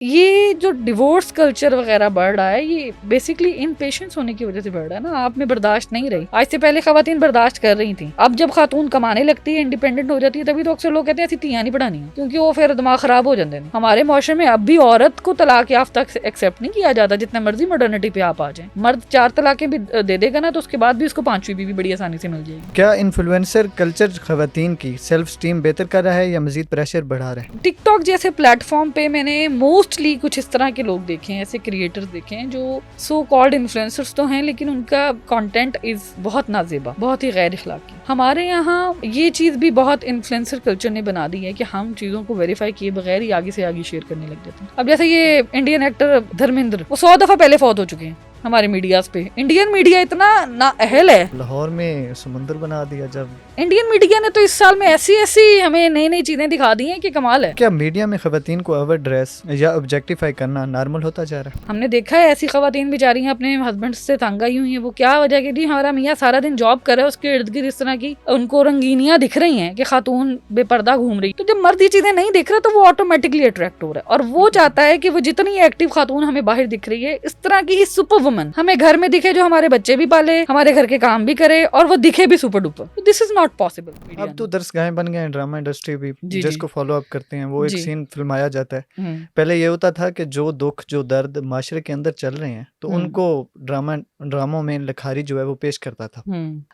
ये जो divorce culture वगैरह बढ़ रहा है, ये बेसिकली इनपेशेंस होने की वजह से बढ़ रहा है ना। आप में बर्दाश्त नहीं रही। आज से पहले खवातीन बर्दाश्त कर रही थी, अब जब खातून कमाने लगती है, इंडिपेंडेंट हो जाती है, तभी तो अक्सर लोग कहते हैं ऐसी तियां नहीं पढ़ानी, क्योंकि वो फिर दिमाग खराब हो जाते हैं। हमारे मुआशरे में अब भी औरत को तलाक याफ्ता एक्सेप्ट नहीं किया जाता, जितना मर्जी मॉडर्निटी पे आप आ जाए। मर्द 4 तलाकें भी दे देगा ना, तो उसके बाद भी उसको 5वीं बीवी बड़ी आसानी से मिल जाएगी। क्या इन्फ्लुएंसर कल्चर खवातीन की सेल्फ स्टीम बेहतर कर रहा है या मजीद प्रेशर बढ़ा रहा है? टिकटॉक जैसे प्लेटफॉर्म पे मैंने मोस्टली कुछ इस तरह के लोग देखे हैं, ऐसे क्रिएटर्स देखे हैं जो सो कॉल्ड इन्फ्लुएंसर्स तो हैं, लेकिन उनका कंटेंट इज बहुत नाजेबा, बहुत ही गैर इखलाकी। हमारे यहाँ ये चीज भी बहुत इन्फ्लुएंसर कल्चर ने बना दी है कि हम चीजों को वेरीफाई किए बगैर ही आगे से आगे शेयर करने लग जाते हैं। अब जैसे ये इंडियन एक्टर धर्मेंद्र, वो 100 दफा पहले फौत हो चुके हैं हमारे मीडियाज पे। इंडियन मीडिया इतना नाअहल है। लाहौर में समुंदर बना दिया जब इंडियन मीडिया ने तो इस साल में ऐसी ऐसी हमें नई नई चीजें दिखा दी हैं कि कमाल है। क्या मीडिया में खवातीन को ओवर ड्रेस या ऑब्जेक्टिफाई करना नॉर्मल होता जा रहा है? हमने देखा है ऐसी खवातीन बेचारी हैं अपने हस्बैंड से तंग आई हुई हैं। वो क्या वजह की, हमारा मियाँ सारा दिन जॉब कर रहा है, उसके इर्द गिर्द इस तरह की उनको रंगीनियां दिख रही हैं कि खातून बेपर्दा घूम रही। तो जब मर्द ये चीजें नहीं दिख रहा, तो वो ऑटोमेटिकली अट्रैक्ट हो रहा है, और वो चाहता है कि वो जितनी एक्टिव खातून हमें बाहर दिख रही है, इस तरह की ही सुपर वुमन हमें घर में दिखे, जो हमारे बच्चे भी पाले, हमारे घर के काम भी करे, और वो दिखे भी super duper. This is not possible. अब तो दरसगाहें बन गए हैं, ड्रामा इंडस्ट्री भी जिसको फॉलो अप करते हैं, वो एक सीन फिल्माया जाता है। पहले ये होता था कि जो दुख जो दर्द माशरे के अंदर चल रहे हैं, तो उनको ड्रामों में लिखारी जो है वो पेश करता था।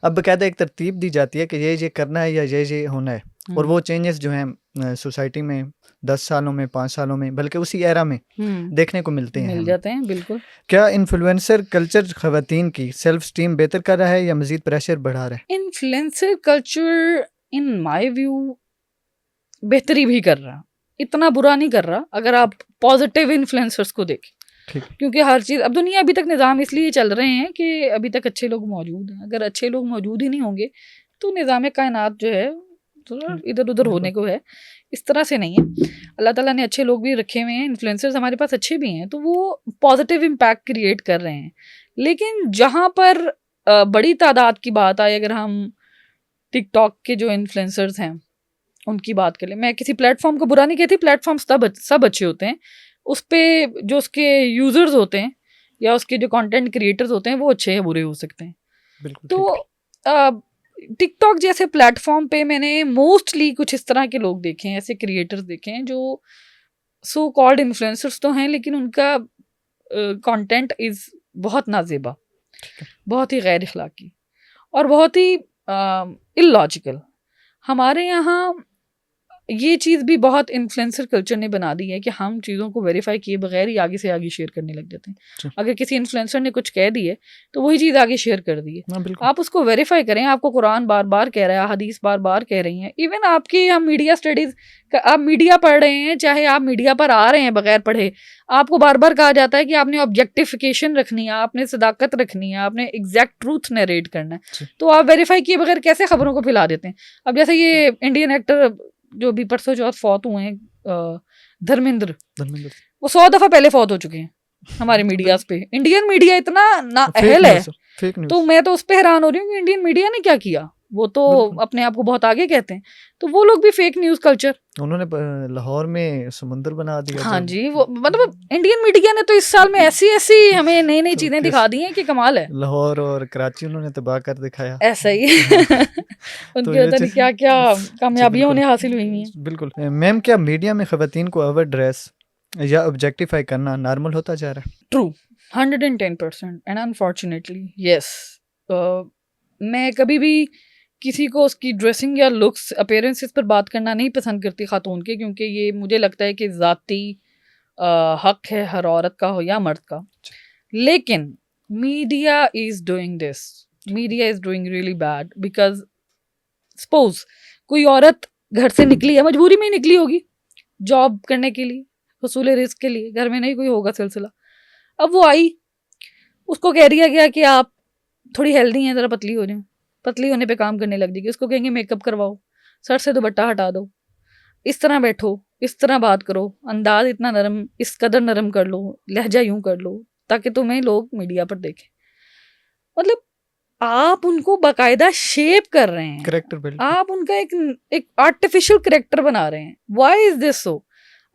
अब बकायदा एक तरतीब दी जाती है कि ये करना है या ये होना है, और वो चेंजेस जो हैं सोसाइटी में 10 सालों में, 5 सालों में, बल्कि उसी एरा में देखने को मिल जाते हैं। बिल्कुल। क्या इन्फ्लुएंसर कल्चर खवातीन की सेल्फ स्टीम बेहतर कर रहा है या मजीद प्रेशर बढ़ा रहा है? Influencer culture in my view बेहतरी भी कर रहा, इतना बुरा नहीं कर रहा अगर आप पॉजिटिव इन्फ्लुएंसर्स को देखें। क्योंकि हर चीज, अब दुनिया अभी तक निज़ाम इसलिए चल रहे हैं कि अभी तक अच्छे लोग मौजूद हैं। अगर अच्छे लोग मौजूद ही नहीं होंगे, तो निज़ाम कायनात जो है थोड़ा इधर उधर होने को है। इस तरह से नहीं है। अल्लाह ताला ने अच्छे लोग भी रखे हुए हैं, इन्फ्लुएंसर्स हमारे पास अच्छे भी हैं, तो वो पॉजिटिव इम्पैक्ट क्रिएट कर रहे हैं। लेकिन जहाँ पर बड़ी तादाद की बात आए, अगर हम टिकटॉक के जो इन्फ्लुएंसर्स हैं उनकी बात करें, मैं किसी प्लेटफॉर्म को बुरा नहीं कहती, प्लेटफॉर्म्स सब अच्छे होते हैं। उस पर जो उसके यूजर्स होते हैं या उसके जो कंटेंट क्रिएटर्स होते हैं, वो अच्छे या बुरे हो सकते हैं। तो टिकटॉक जैसे प्लेटफॉर्म पे मैंने मोस्टली कुछ इस तरह के लोग देखे हैं, ऐसे क्रिएटर्स देखे हैं जो सो कॉल्ड इन्फ्लुएंसर्स तो हैं, लेकिन उनका कंटेंट इज बहुत नाजेबा, बहुत ही गैर इखलाकी और बहुत ही इलॉजिकल। हमारे यहाँ ये चीज़ भी बहुत इन्फ्लुएंसर कल्चर ने बना दी है कि हम चीज़ों को वेरीफाई किए बगैर ही आगे से आगे शेयर करने लग जाते हैं। अगर किसी इन्फ्लुएंसर ने कुछ कह दी है, तो वही चीज़ आगे शेयर कर दी है। आप उसको वेरीफाई करें। आपको कुरान बार बार कह रहा है, हदीस बार बार कह रही हैं, इवन आपकी हम मीडिया स्टडीज़, आप मीडिया पढ़ रहे हैं, चाहे आप मीडिया पर आ रहे हैं बगैर पढ़े, आपको बार बार कहा जाता है कि आपने ऑब्जेक्टिफिकेशन रखनी है, आपने सदाकत रखनी है, आपने एग्जैक्ट ट्रूथ नरेट करना है। तो आप वेरीफाई किए बगैर कैसे खबरों को फैला देते हैं। अब जैसे ये इंडियन एक्टर जो भी परसों चौथ फौत हुए हैं, धर्मेंद्र, वो 100 दफा पहले फौत हो चुके हैं हमारे मीडियाज पे। इंडियन मीडिया इतना नाअहल है, तो मैं तो उस पे हैरान हो रही हूँ कि इंडियन मीडिया ने क्या किया। वो तो अपने आप को बहुत आगे कहते हैं, तो वो लोग भी फेक न्यूज कल्चर, उन्होंने लाहौर में समुंदर बना दिया। हाँ जी, वो मतलब इंडियन मीडिया ने तो इस साल में ऐसी ऐसी हमें नई नई चीजें दिखा दी हैं कि कमाल है। लाहौर और कराची उन्होंने तबाह कर दिखाया, ऐसा ही उनके पता नहीं क्या क्या कामयाबियां उन्हें हासिल हुई हैं। बिल्कुल। मैम, क्या मीडिया में खवातीन को ओवर ड्रेस या ऑब्जेक्टिफाई करना नॉर्मल होता जा रहा है? True, 110%, and unfortunately yes. मैं कभी भी किसी को उसकी ड्रेसिंग या लुक्स अपीयरेंसेस पर बात करना नहीं पसंद करती खातून के, क्योंकि ये मुझे लगता है कि ज़ाती हक है हर औरत का हो या मर्द का। लेकिन media is doing this, media is doing really bad, because suppose कोई औरत घर से निकली है, मजबूरी में निकली होगी जॉब करने के लिए, हुसूल रिस्क के लिए, घर में नहीं कोई होगा सिलसिला। अब वो आई, उसको कह दिया गया कि आप थोड़ी हेल्दी हैं, ज़रा पतली हो जाए, पतली होने पे काम करने लग जाएगी। उसको कहेंगे मेकअप करवाओ, सर से दुपट्टा हटा दो, इस तरह बैठो, इस तरह बात करो, अंदाज इतना नरम, इस कदर नरम कर लो, लहजा यूं कर लो ताकि तुम्हें लोग मीडिया पर देखें। मतलब आप उनको बाकायदा शेप कर रहे हैं, करेक्टर, आप उनका एक आर्टिफिशियल करेक्टर बना रहे हैं। Why is this so?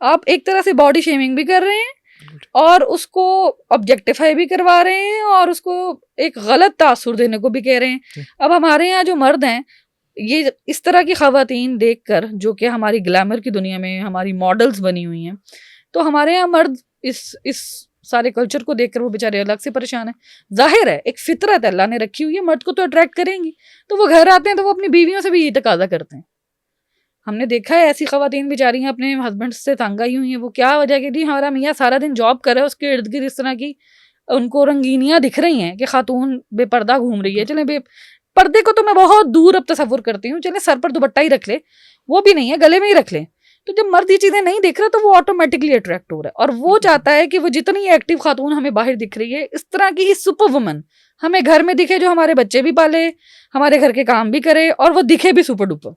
आप एक तरह से बॉडी शेमिंग भी कर रहे हैं और उसको ऑब्जेक्टिफाई भी करवा रहे हैं और उसको एक गलत तासुर देने को भी कह रहे हैं। अब हमारे यहाँ जो मर्द हैं, ये इस तरह की खवातीन देखकर जो कि हमारी ग्लैमर की दुनिया में हमारी मॉडल्स बनी हुई हैं, तो हमारे यहाँ मर्द इस सारे कल्चर को देखकर वो बेचारे अलग से परेशान है। जाहिर है एक फितरत अल्लाह ने रखी हुई है, मर्द को तो अट्रैक्ट करेंगी, तो वो घर आते हैं तो वो अपनी बीवियों से भी यही तकाजा करते हैं। हमने देखा है ऐसी खवातीन बेचारी हैं अपने हस्बैंड से तंग आई हुई हैं। वो क्या वजह की थी, हमारा मियाँ सारा दिन जॉब कर रहा है, उसके इर्द गिर्द इस तरह की उनको रंगीनियाँ दिख रही हैं कि खातून बेपर्दा घूम रही है। चले पर्दे को तो मैं बहुत दूर अब तसव्वुर करती हूँ, चले सर पर दुपट्टा ही रख ले, वो भी नहीं है, गले में ही रख ले। तो जब मर्द ये चीजें नहीं देख रहा तो वो ऑटोमेटिकली अट्रैक्ट हो रहा है और वो चाहता है कि वो जितनी एक्टिव खातून हमें बाहर दिख रही है, इस तरह की ही सुपर वुमन हमें घर में दिखे, जो हमारे बच्चे भी पाले, हमारे घर के काम भी करे और वो दिखे भी super duper.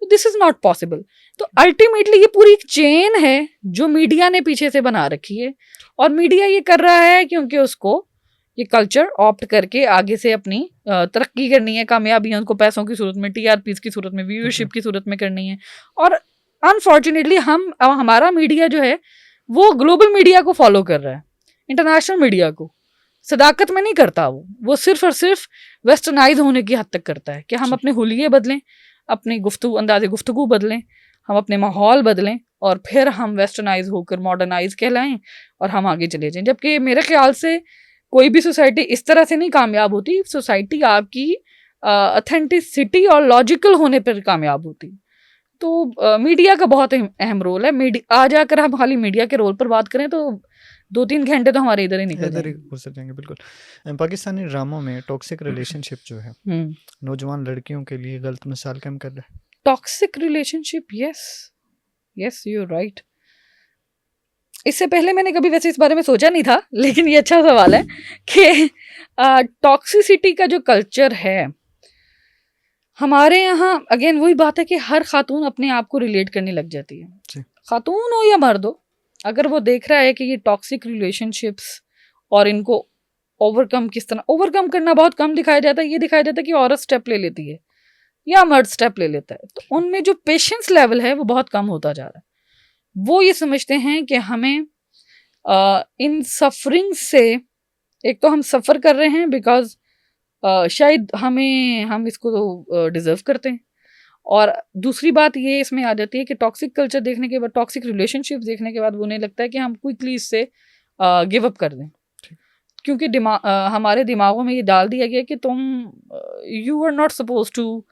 This is not possible. तो अल्टीमेटली ये पूरी एक चेन है जो मीडिया ने पीछे से बना रखी है और मीडिया ये कर रहा है क्योंकि उसको ये कल्चर ऑप्ट करके आगे से अपनी तरक्की करनी है, कामयाबी उनको पैसों की सूरत में, टीआरपीस की सूरत में, व्यूअरशिप की सूरत में करनी है। और अनफॉर्चुनेटली हमारा मीडिया जो है वो ग्लोबल मीडिया को फॉलो कर रहा है, इंटरनेशनल मीडिया को सदाकत में नहीं करता। वो सिर्फ और सिर्फ वेस्टर्नाइज होने की हद तक करता है कि हम अपने हुलिये बदलें, अपनी अंदाज़े गुफ्तगू बदलें, हम अपने माहौल बदलें और फिर हम वेस्टर्नाइज होकर मॉडर्नाइज कहलाएं और हम आगे चले जाएं। जबकि मेरे ख्याल से कोई भी सोसाइटी इस तरह से नहीं कामयाब होती। सोसाइटी आपकी ऑथेंटिसिटी और लॉजिकल होने पर कामयाब होती। तो मीडिया का बहुत अहम रोल है। आ जाकर हम खाली मीडिया के रोल पर बात करें तो 2-3 घंटे तो हमारे इधर ही निकल जाएंगे। बिल्कुल। पाकिस्तानी ड्रामों में टॉक्सिक रिलेशनशिप जो है नौजवान लड़कियों के लिए गलत मिसाल कायम कर रहा है। Toxic relationship, yes you are right. इससे पहले मैंने कभी वैसे इस बारे में सोचा नहीं था, लेकिन ये अच्छा सवाल है कि टॉक्सिसिटी का जो कल्चर है हमारे यहाँ, अगेन वही बात है कि हर खातून अपने आप को रिलेट करने लग जाती है, खातून हो या मर्द हो। अगर वो देख रहा है कि ये टॉक्सिक रिलेशनशिप्स और इनको किस तरह ओवरकम करना बहुत कम दिखाया जाता है, ये दिखाया जाता है कि औरत स्टेप ले लेती है या मर्द स्टेप ले लेता है, तो उनमें जो पेशेंस लेवल है वो बहुत कम होता जा रहा है। वो ये समझते हैं कि हमें इन सफरिंग से, एक तो हम सफ़र कर रहे हैं बिकॉज शायद हम इसको तो डिज़र्व करते हैं, और दूसरी बात ये इसमें आ जाती है कि टॉक्सिक कल्चर देखने के बाद, टॉक्सिक रिलेशनशिप देखने के बाद उन्हें लगता है कि हम क्विकली इससे गिव अप कर दें, क्योंकि हमारे दिमागों में ये डाल दिया गया कि तुम you are not suppose to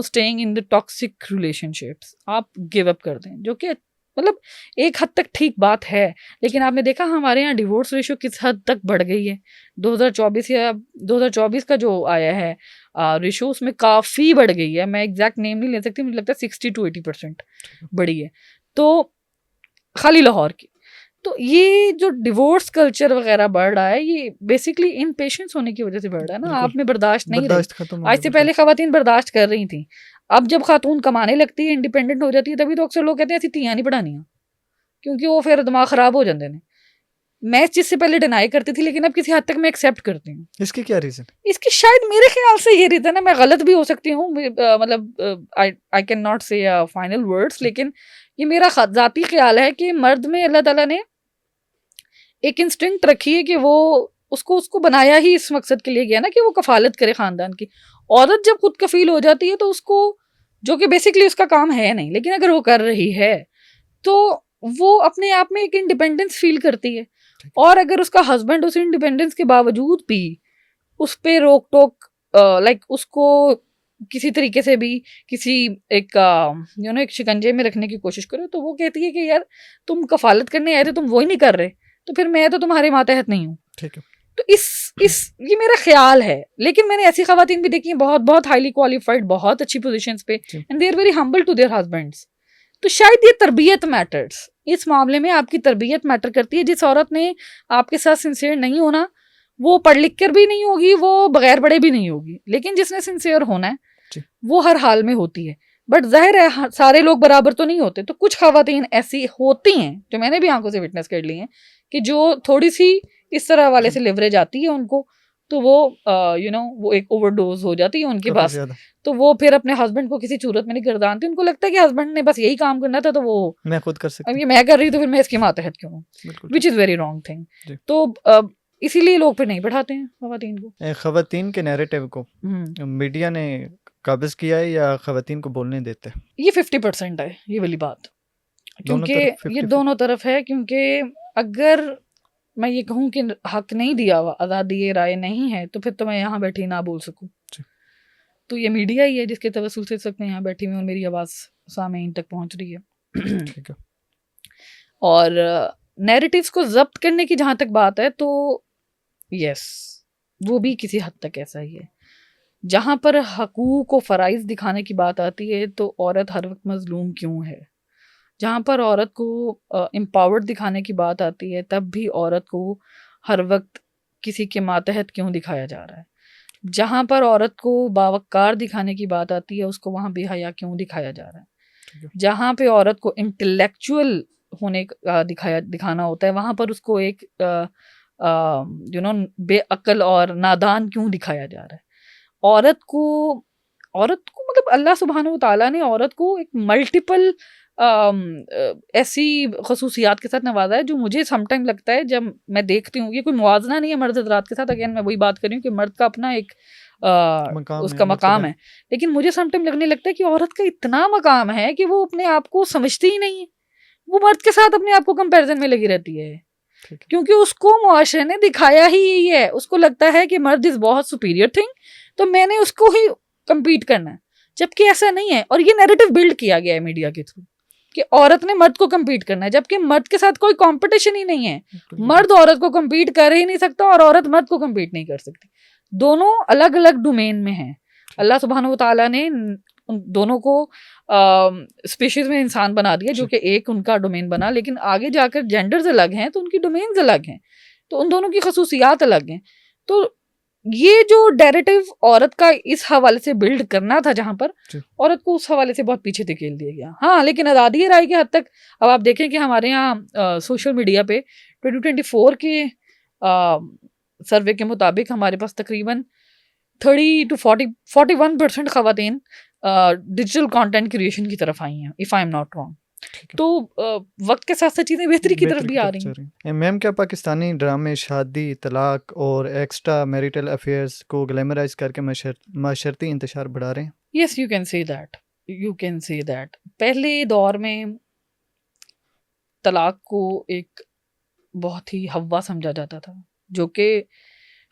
staying in the toxic relationships, आप गिव अप कर दें, जो कि मतलब एक हद तक ठीक बात है। लेकिन आपने देखा हमारे यहाँ डिवोर्स रेशियो किस हद तक बढ़ गई है। 2024 का जो आया है रेशियो, उसमें काफ़ी बढ़ गई है। मैं एग्जैक्ट नेम नहीं ले सकती, मुझे लगता है 60 to 80% बढ़ी है, तो खाली लाहौर की। तो ये जो डिवोर्स कल्चर वगैरह बढ़ रहा है, ये बेसिकली इनपेशेंस होने की वजह से बढ़ रहा है ना। आप में बर्दाश्त नहीं रही। आज से पहले खवातीन बर्दाश्त कर रही थी, अब जब खातून कमाने लगती है, इंडिपेंडेंट हो जाती है, तभी तो अक्सर लोग कहते हैं ऐसी तियां नहीं पढ़ानियां, क्योंकि वो फिर दिमाग खराब हो जाते हैं। मैं इस चीज से पहले डिनाई करती थी, लेकिन अब किसी हद तक मैं एक्सेप्ट करती हूँ। इसकी क्या रीजन? इसकी शायद मेरे ख्याल से ये रीजन है, मैं गलत भी हो सकती हूँ, मतलब आई कैन नॉट से फाइनल वर्ड्स, लेकिन ये मेरा जाती ख्याल है कि मर्द में अल्लाह ताला ने एक इंस्टिंक्ट रखी है कि वो उसको बनाया ही इस मकसद के लिए गया ना कि वो कफालत करे खानदान की। औरत जब खुद कफील हो जाती है तो उसको, जो कि बेसिकली उसका काम है नहीं, लेकिन अगर वो कर रही है तो वो अपने आप में एक इंडिपेंडेंस फील करती है। और अगर उसका हस्बैंड उस इंडिपेंडेंस के बावजूद भी उस पर रोक टोक, लाइक उसको किसी तरीके से भी किसी एक एक शिकंजे में रखने की कोशिश करे, तो वो कहती है कि यार तुम कफालत करने आए थे, तुम वो ही नहीं कर रहे, तो फिर मैं तो तुम्हारे मातहत नहीं हूँ। ठीक है। तो इस ये मेरा ख्याल है। लेकिन मैंने ऐसी खवातीन भी देखी हैं बहुत बहुत हाईली क्वालिफाइड, बहुत अच्छी पोजीशंस पे, and they are very humble to their husbands. तो शायद ये तरबियत मैटर्स, इस मामले में आपकी तरबियत मैटर करती है। जिस औरत ने आपके साथ सिंसियर नहीं होना, वो पढ़ लिख कर भी नहीं होगी, वो बगैर पढ़े भी नहीं होगी, लेकिन जिसने सिंसियर होना है वो हर हाल में होती है। बट जाहिर है सारे लोग बराबर तो नहीं होते, तो कुछ खवातीन ऐसी होती हैं जो मैंने भी आंखों से विटनेस कर ली हैं कि जो थोड़ी सी इस तरह वाले से लिवरेज आती है उनको, तो वो वो एक ओवरडोज हो जाती है उनके पास, तो वो फिर अपने हस्बैंड को किसी सूरत में नहीं गर्दानती। उनको लगता है कि हस्बैंड ने बस यही काम करना था, तो वो मैं खुद कर सकती, अब ये मैं कर रही हूँ तो फिर मैं इसके मातहत क्यों हूँ, which is very wrong thing. तो इसीलिए लोग फिर नहीं बैठाते हैं खवातीन को। खवातीन के नैरेटिव को मीडिया ने काबिज किया है या खवातीन को बोलने देते हैं? ये 50% है ये वाली बात, क्योंकि ये दोनों तरफ है। क्योंकि अगर मैं ये कहूँ कि हक नहीं दिया हुआ, आज़ादी राय नहीं है, तो फिर तो मैं यहाँ बैठी ना बोल सकूँ। तो ये मीडिया ही है जिसके तवस्सुल से सकते हैं यहाँ बैठी हुई और मेरी आवाज़ सामईन तक पहुँच रही है। ठीक है। और नैरेटिव्स को जब्त करने की जहाँ तक बात है, तो यस, वो भी किसी हद तक ऐसा ही है। जहाँ पर हकूक़ व फ़राइज़ दिखाने की बात आती है, तो औरत हर वक्त मज़लूम क्यों है। जहाँ पर औरत को एम्पावर्ड दिखाने की बात आती है, तब भी औरत को हर वक्त किसी के मातहत क्यों दिखाया जा रहा है। जहाँ पर औरत को बावकार दिखाने की बात आती है, उसको वहाँ बेहया क्यों दिखाया जा रहा है। जहाँ पे औरत को इंटेलेक्चुअल होने का दिखाना होता है, वहाँ पर उसको एक बेअक्ल और नादान क्यों दिखाया जा रहा है। औरत को मतलब अल्लाह सुब्हानहू व तआला ने औरत को एक मल्टीपल ऐसी खसूसियात के साथ नवाजा है, जो मुझे समटाइम लगता है, जब मैं देखती हूँ, ये कोई मुआवजा नहीं है मर्द हज़रात के साथ, अगेन मैं वही बात कर रही हूँ कि मर्द का अपना एक उसका मकाम है, लेकिन मुझे समटाइम लगने लगता है कि औरत का इतना मकाम है कि वो अपने आप को समझती ही नहीं है। वो मर्द के साथ अपने आप को कंपैरिजन में लगी रहती है, क्योंकि उसको मुआशरे ने दिखाया ही यही है। उसको लगता है कि मर्द इज बहुत सुपीरियर थिंग, तो मैंने उसको ही कम्पीट करना है, जबकि ऐसा नहीं है। और ये नैरेटिव बिल्ड किया गया है मीडिया के थ्रू कि औरत ने मर्द को कम्पीट करना है, जबकि मर्द के साथ कोई कंपटीशन ही नहीं है। मर्द औरत को कम्पीट कर ही नहीं सकता और औरत मर्द को कम्पीट नहीं कर सकती। दोनों अलग अलग डोमेन में हैं। अल्लाह सुब्हानहू व तआला ने उन दोनों को स्पीशीज में इंसान बना दिया, जो कि एक उनका डोमेन बना, लेकिन आगे जाकर जेंडर्स अलग हैं, तो उनकी डोमेन्स अलग हैं, तो उन दोनों की खसूसियात अलग हैं। तो ये जो नैरेटिव औरत का इस हवाले से बिल्ड करना था, जहाँ पर औरत को उस हवाले से बहुत पीछे धकेल दिया गया। हाँ, लेकिन आज़ादी राय के हद तक अब आप देखें कि हमारे यहाँ सोशल मीडिया पे 2024 के सर्वे के मुताबिक हमारे पास तकरीबन 30 to 41% खवातीन डिजिटल कंटेंट क्रिएशन की तरफ आई हैं, if I am not wrong. तो वक्त के साथ साथ चीज़ें बेहतरी की तरफ भी आ रही हैं। मैम, क्या पाकिस्तानी ड्रामे शादी, तलाक और एक्स्ट्रा मैरिटल अफेयर्स को ग्लैमराइज करके माशरती इंतशार बढ़ा रहे हैं? Yes, you can say that. पहले दौर में तलाक को एक बहुत ही हवा समझा जाता था, जो कि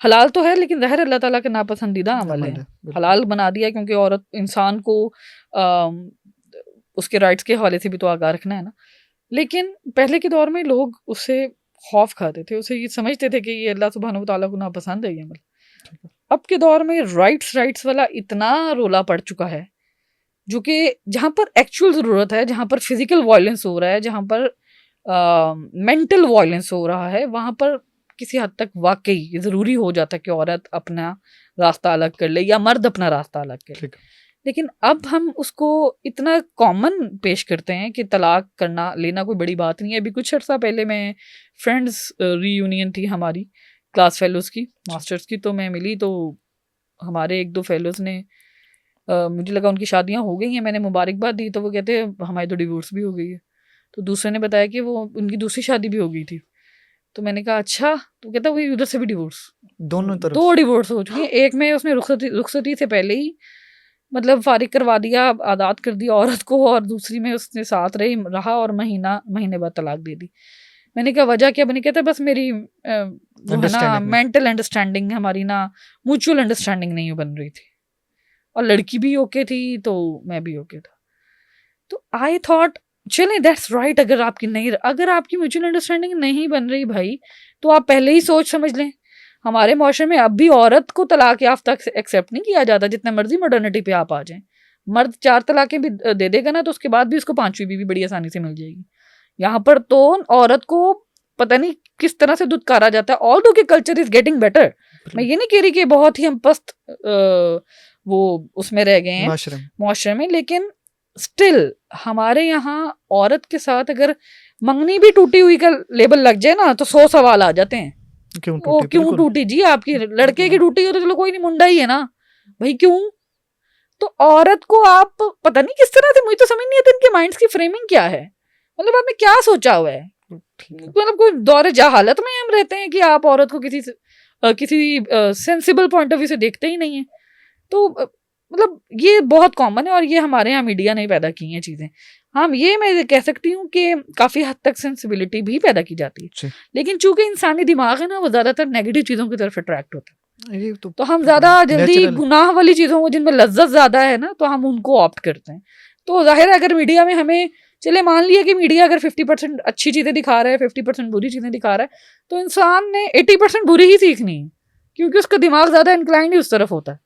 हलाल तो है, लेकिन ज़ाहिर अल्लाह ताला के नापसंदीदा अमल है। हलाल बना दिया क्योंकि औरत इंसान को उसके राइट्स के हवाले से भी तो आगाह रखना है ना। लेकिन पहले के दौर में लोग उससे खौफ खाते थे, उसे ये समझते थे कि ये अल्लाह सुब्हानहू व तआला को नापसंद है ये अमल। अब के दौर में राइट्स वाला इतना रोला पड़ चुका है, जो कि जहाँ पर एक्चुअल ज़रूरत है, जहाँ पर फिजिकल वायलेंस हो रहा है, जहाँ पर मेंटल वायलेंस हो रहा है, वहाँ पर किसी हद तक वाकई ज़रूरी हो जाता है कि औरत अपना रास्ता अलग कर ले या मर्द अपना रास्ता अलग कर ले। लेकिन अब हम उसको इतना कॉमन पेश करते हैं कि तलाक करना लेना कोई बड़ी बात नहीं है। अभी कुछ अर्सा पहले मैं फ्रेंड्स रीयूनियन थी हमारी क्लास फेलोज़ की, मास्टर्स की, तो मैं मिली, तो हमारे एक दो फेलोज़ ने मुझे लगा उनकी शादियां हो गई हैं, मैंने मुबारकबाद दी, तो वो कहते हैं हमारी तो डिवोर्स भी हो गई है। तो दूसरे ने बताया कि वो उनकी दूसरी शादी भी हो गई थी। तो मैंने कहा अच्छा, तो कहता वही उधर से भी डिवोर्स, दोनों तरफ 2 डिवोर्स हो चुकी हैं। एक में उसने रुखसती से पहले ही मतलब फारिग करवा दिया, आज़ाद कर दिया औरत को, और दूसरी में उसने साथ रहा और महीने बाद तलाक दे दी। मैंने कहा वजह क्या बनी? कहता बस मेरी वो है ना मेंटल अंडरस्टैंडिंग हमारी ना म्यूचुअल अंडरस्टैंडिंग नहीं बन रही थी, और लड़की भी ओके थी तो मैं भी ओके था। तो आई थॉट चलें दैट्स राइट। अगर आपकी म्यूचुअल अंडरस्टैंडिंग नहीं बन रही भाई, तो आप पहले ही सोच समझ लें। हमारे माशरे में अब भी औरत को तलाक याफ्ता एक्सेप्ट नहीं किया जाता, जितने मर्जी मॉडर्निटी पे आप आ जाएं। मर्द 4 तलाकें भी दे देगा ना, तो उसके बाद भी उसको 5वीं बीवी बड़ी आसानी से मिल जाएगी। यहाँ पर तो औरत को पता नहीं किस तरह से दुत्कारा जाता है। ऑल्दो कि कल्चर इज गेटिंग बेटर, मैं ये नहीं कह रही कि बहुत ही हम पस्त वो उसमें रह गए हैं माशरे में, लेकिन स्टिल हमारे यहाँ औरत के साथ अगर मंगनी भी टूटी हुई का लेबल लग जाए ना, तो 100 सवाल आ जाते हैं। क्यों टूटी जी? आपकी लड़के की टूटी हो तो चलो कोई नहीं, मुंडा ही है ना भाई, क्यों? तो औरत को आप पता नहीं किस तरह से, मुझे तो समझ नहीं आता इनके माइंड्स की फ्रेमिंग क्या है, मतलब आपने क्या सोचा हुआ है? मतलब कोई दौरे जहालत में हम रहते हैं कि आप औरत को किसी सेंसिबल पॉइंट ऑफ व्यू से देखते ही नहीं है। तो मतलब ये बहुत कॉमन है और ये हमारे यहाँ मीडिया ने पैदा की हैं चीज़ें। हाँ, ये मैं कह सकती हूँ कि काफ़ी हद तक सेंसिबिलिटी भी पैदा की जाती है, लेकिन चूंकि इंसानी दिमाग है ना, वो ज़्यादातर नेगेटिव चीज़ों की तरफ अट्रैक्ट होता है, तो हम ज़्यादा जल्दी गुनाह वाली चीज़ों को, जिनमें लज्जत ज़्यादा है ना, तो हम उनको ऑप्ट करते हैं। तो जाहिर है अगर मीडिया में हमें, चले मान लिया कि मीडिया अगर 50% अच्छी चीज़ें दिखा रहा है, 50% बुरी चीज़ें दिखा रहा है, तो इंसान ने 80% बुरी ही सीखनी है, क्योंकि उसका दिमाग ज़्यादा इंक्लाइंड ही उस तरफ होता है।